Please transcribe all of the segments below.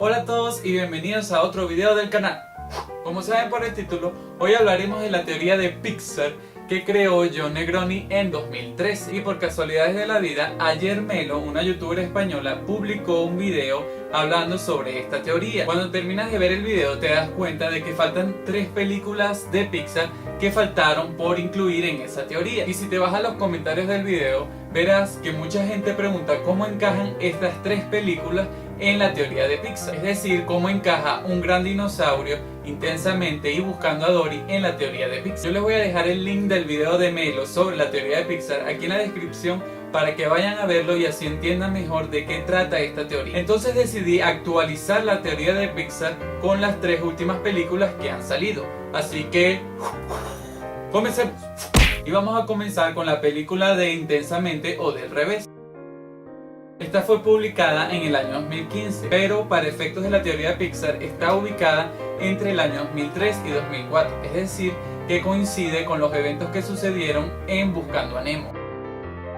Hola a todos y bienvenidos a otro video del canal. Como saben por el título, hoy hablaremos de la teoría de Pixar que creó Jon Negroni en 2013. Y por casualidades de la vida, ayer Melo, una youtuber española, publicó un video hablando sobre esta teoría. Cuando terminas de ver el video te das cuenta de que faltan 3 películas de Pixar que faltaron por incluir en esa teoría. Y si te vas a los comentarios del video, verás que mucha gente pregunta cómo encajan estas 3 películas en la teoría de Pixar, es decir, cómo encaja Un Gran Dinosaurio, Intensamente y Buscando a Dory en la teoría de Pixar. Yo les voy a dejar el link del video de Melo sobre la teoría de Pixar aquí en la descripción para que vayan a verlo y así entiendan mejor de qué trata esta teoría. Entonces decidí actualizar la teoría de Pixar con las 3 últimas películas que han salido. Así que comencemos. Y vamos a comenzar con la película de Intensamente o Del Revés. Esta fue publicada en el año 2015, pero para efectos de la teoría de Pixar está ubicada entre el año 2003 y 2004, es decir, que coincide con los eventos que sucedieron en Buscando a Nemo.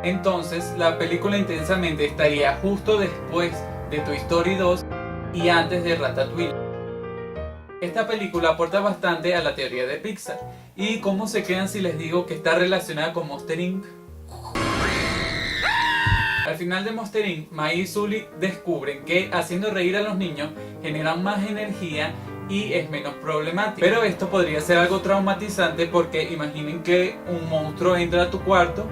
Entonces, la película Intensamente estaría justo después de Toy Story 2 y antes de Ratatouille. Esta película aporta bastante a la teoría de Pixar. ¿Y cómo se quedan si les digo que está relacionada con Monster Inc? Al final de Monster Inc, Maggie y Sully descubren que haciendo reír a los niños generan más energía y es menos problemático. Pero esto podría ser algo traumatizante porque imaginen que un monstruo entra a tu cuarto,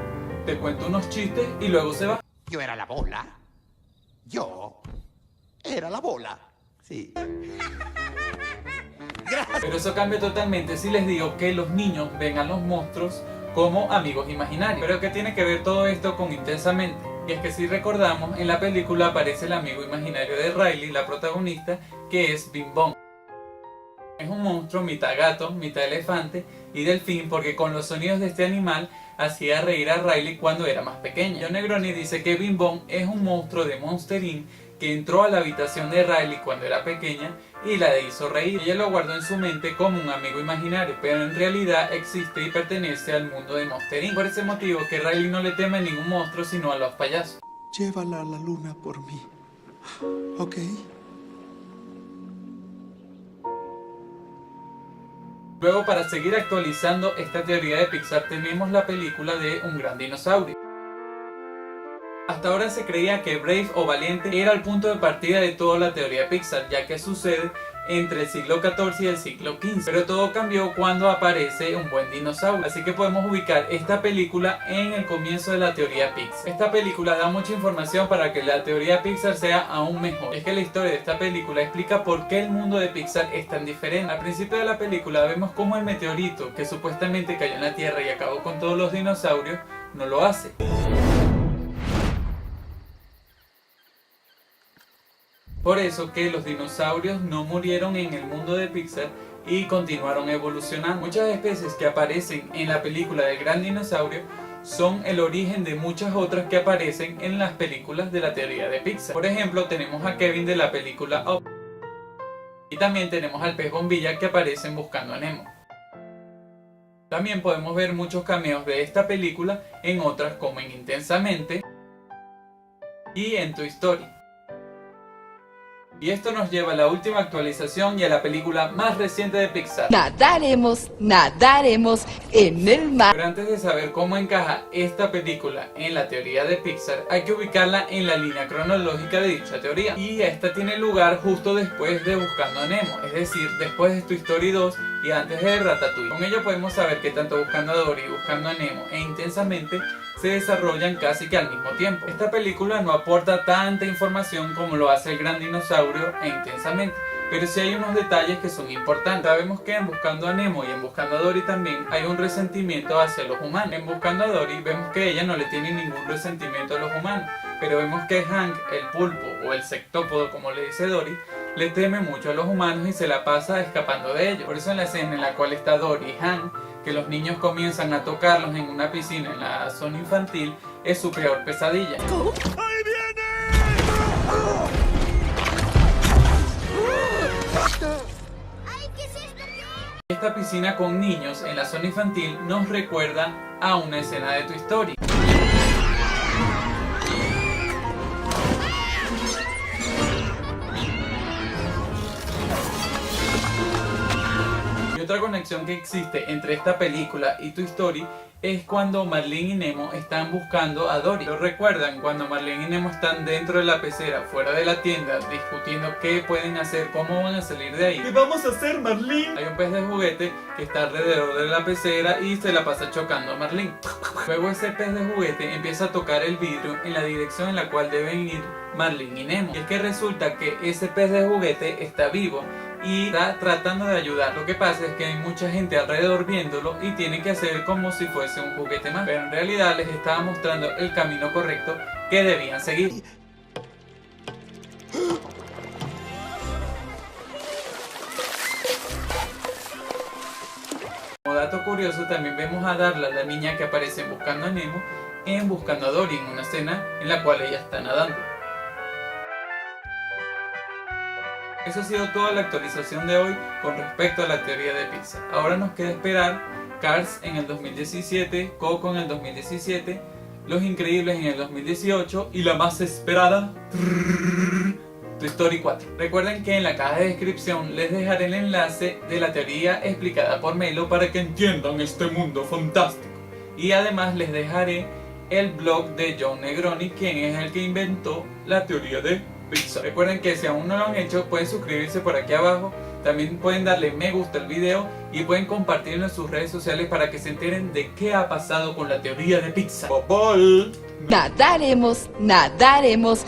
te cuenta unos chistes y luego se va. Yo era la bola. Yo era la bola. Sí. Gracias. Pero eso cambia totalmente si les digo que los niños ven a los monstruos como amigos imaginarios. Pero ¿qué tiene que ver todo esto con Intensamente? Y es que si recordamos, en la película aparece el amigo imaginario de Riley, la protagonista, que es Bing Bong. Es un monstruo mitad gato, mitad elefante y delfín porque con los sonidos de este animal hacía reír a Riley cuando era más pequeña. Jon Negroni dice que Bing Bong es un monstruo de Monster Inc que entró a la habitación de Riley cuando era pequeña y la hizo reír. Ella lo guardó en su mente como un amigo imaginario, pero en realidad existe y pertenece al mundo de Monster Inc. Por ese motivo que Riley no le teme a ningún monstruo sino a los payasos. Llévala a la luna por mí, ¿ok? Luego, para seguir actualizando esta teoría de Pixar, tenemos la película de Un Gran Dinosaurio. Hasta ahora se creía que Brave o Valiente era el punto de partida de toda la teoría de Pixar, ya que sucede entre el siglo XIV y el siglo XV. Pero todo cambió cuando aparece Un Buen Dinosaurio, así que podemos ubicar esta película en el comienzo de la teoría Pixar. Esta película da mucha información para que la teoría Pixar sea aún mejor. Es que la historia de esta película explica por qué el mundo de Pixar es tan diferente. Al principio de la película vemos cómo el meteorito que supuestamente cayó en la Tierra y acabó con todos los dinosaurios no lo hace. Por eso que los dinosaurios no murieron en el mundo de Pixar y continuaron evolucionando. Muchas especies que aparecen en la película del Gran Dinosaurio son el origen de muchas otras que aparecen en las películas de la teoría de Pixar. Por ejemplo, tenemos a Kevin de la película Up. Y también tenemos al pez bombilla que aparece en Buscando a Nemo. También podemos ver muchos cameos de esta película en otras como en Intensamente y en Toy Story. Y esto nos lleva a la última actualización y a la película más reciente de Pixar. Nadaremos en el mar. Pero antes de saber cómo encaja esta película en la teoría de Pixar, hay que ubicarla en la línea cronológica de dicha teoría. Y esta tiene lugar justo después de Buscando a Nemo, es decir, después de Toy Story 2 y antes de Ratatouille. Con ello podemos saber que tanto Buscando a Dory, Buscando a Nemo e Intensamente se desarrollan casi que al mismo tiempo. Esta película no aporta tanta información como lo hace El Gran Dinosaurio e Intensamente, pero sí hay unos detalles que son importantes. Sabemos que en Buscando a Nemo y en Buscando a Dory también hay un resentimiento hacia los humanos. En Buscando a Dory vemos que ella no le tiene ningún resentimiento a los humanos, pero vemos que Hank, el pulpo o el sectópodo como le dice Dory, le teme mucho a los humanos y se la pasa escapando de ellos. Por eso en la escena en la cual está Dory y Hank, que los niños comienzan a tocarlos en una piscina en la zona infantil, es su peor pesadilla. ¡Ahí viene! Esta piscina con niños en la zona infantil nos recuerda a una escena de Toy Story. otra conexión que existe entre esta película y Toy Story es cuando Marlene y Nemo están buscando a Dory. ¿Lo recuerdan? Cuando Marlene y Nemo están dentro de la pecera, fuera de la tienda, discutiendo qué pueden hacer, cómo van a salir de ahí. ¿Qué vamos a hacer, Marlene? Hay un pez de juguete que está alrededor de la pecera y se la pasa chocando a Marlene. Luego ese pez de juguete empieza a tocar el vidrio en la dirección en la cual deben ir Marlene y Nemo. Y es que resulta que ese pez de juguete está vivo y está tratando de ayudar. Lo que pasa es que hay mucha gente alrededor viéndolo y tienen que hacer como si fuese un juguete más. Pero en realidad les estaba mostrando el camino correcto que debían seguir. Como dato curioso, también vemos a Darla, la niña que aparece en Buscando a Nemo, en Buscando a Dory, en una escena en la cual ella está nadando. Eso ha sido toda la actualización de hoy con respecto a la teoría de Pixar. Ahora nos queda esperar Cars en el 2017, Coco en el 2017, Los Increíbles en el 2018 y la más esperada, Toy Story 4. Recuerden que en la caja de descripción les dejaré el enlace de la teoría explicada por Melo para que entiendan este mundo fantástico. Y además les dejaré el blog de John Negroni, quien es el que inventó la teoría de Pixar. Recuerden que si aún no lo han hecho, pueden suscribirse por aquí abajo. También pueden darle me gusta al video y pueden compartirlo en sus redes sociales para que se enteren de qué ha pasado con la teoría de Pixar. Bye bye. Nadaremos, nadaremos